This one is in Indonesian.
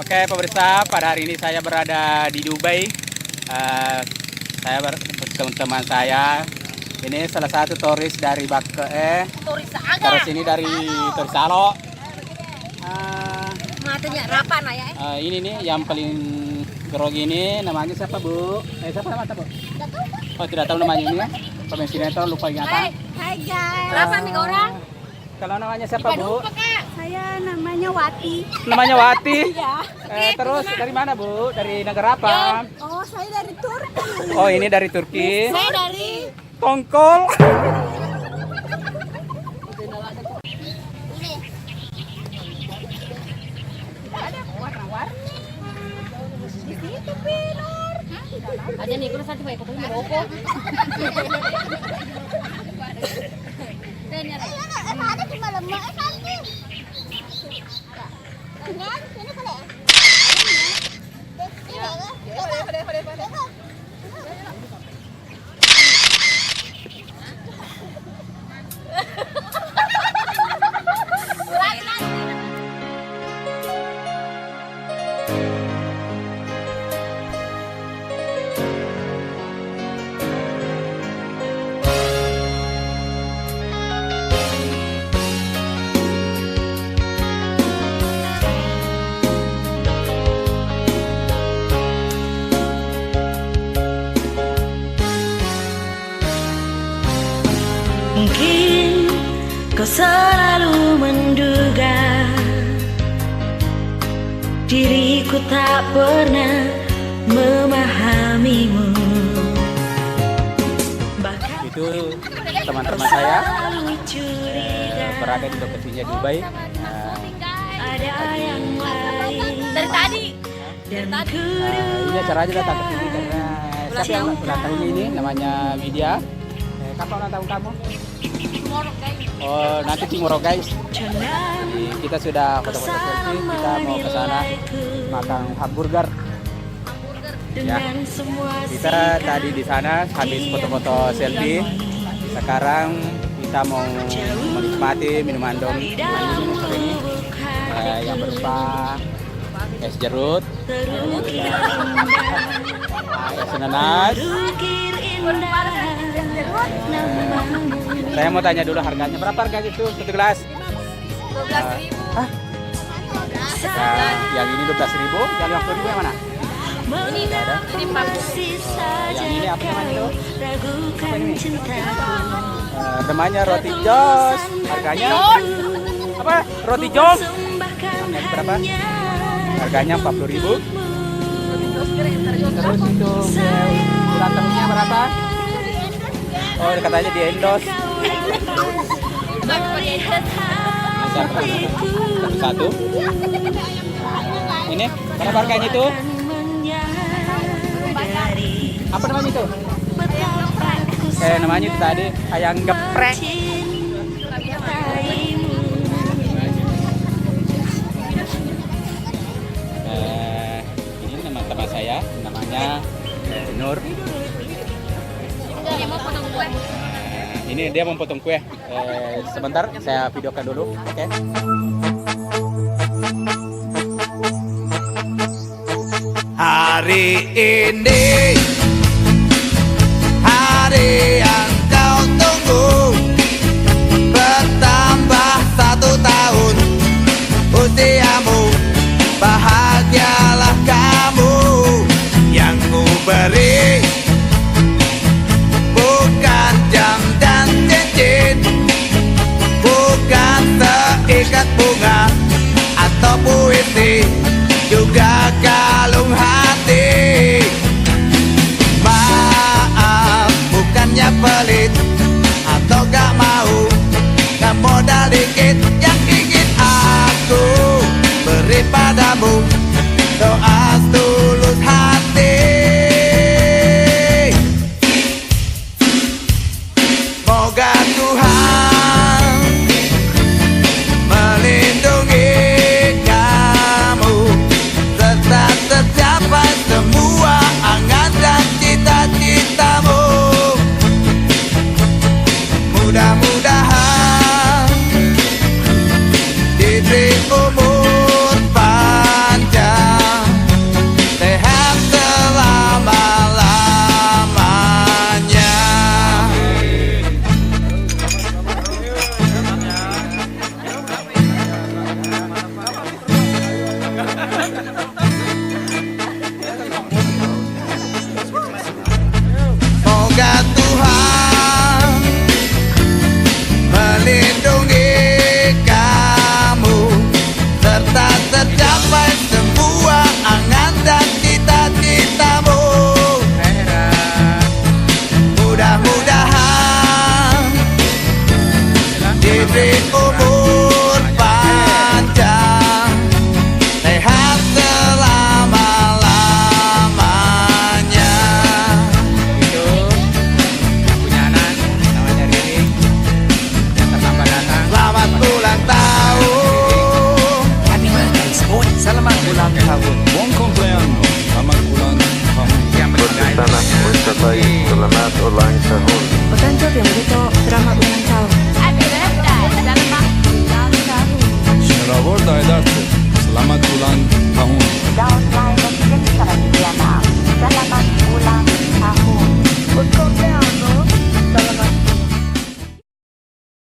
Oke pemirsa, pada hari ini saya berada di Dubai. Saya bersama teman saya. Ini salah satu turis dari Bakke. Turis ini dari Turis Salo. Matanya rapan ya. Ini nih yang paling grogi ini namanya siapa Bu? Siapa namanya Bu? Oh tidak tahu namanya ini ya. Pemain sinetron lupa ingatan. Hai guys. Rapan nih orang. Kalau namanya siapa Bu? Saya namanya Wati. Namanya Wati. Ya. Terus dari mana Bu? Dari negara apa? Oh, saya dari Turki. Oh ini dari Turki. Saya dari Tongkol. ada warna-warni. Di situ Pinor. Ada nih, kalau satu baik kopi merokok. Ada cuma lemak satu. Ini boleh. Boleh. Mungkin kau selalu menduga diriku tak pernah memahamimu. Bahkan Itu teman-teman saya selalu curiga berada di lokasinya Dubai. ada yang lain. Dari tadi. Dan ku Ini acaranya datang ke sini karena siapa yang ulang tahunnya ini namanya Widya. Kapan ulang tahun kamu? Oh nanti Cimoro guys. Jadi kita sudah foto-foto selfie. Kita mau ke sana makan hamburger. Ya. dengan semua Kita tadi di sana habis foto-foto selfie. Sekarang kita mau menikmati minuman ini yang berupa es jeruk, es nanas. Saya mau tanya dulu harganya berapa harganya itu satu gelas? 12.000. Yang ini 12.000, yang 50.000 yang mana? Ini ada. Ini 40. Yang ini apa namanya itu? Apa ini? Namanya roti jos. Harganya apa? Roti jos. Harganya berapa? Harganya 40.000. Terus itu bilatangnya berapa? Oh, katanya di endorse. Satu. Ini berapa harganya itu? Apa namanya itu? Namanya itu tadi ayam geprek. Ini teman-teman saya, namanya Nur. Dia mau potong kue. Ini dia mau potong kue. Sebentar, saya videokan dulu. Oke. Hari ini hari yang kau tunggu, bertambah 1 tahun usiamu, bahagialah kamu. Yang ku beri bukan jam dan cincin, bukan seikat bunga atau puisi, juga kalung hati. Maaf, bukannya pelit atau gak mau, gak modal dikit. Yang ingin aku beri padamu doa tulus hati. Moga Tuhan melindungi baik, selamat ulang tahun. Otanto Temureto, selamat ulang tahun. Happy birthday. Selamat ulang tahun. Shiraborda Edartse, selamat ulang tahun. Downline Resident Saragiana, selamat ulang tahun. Untuk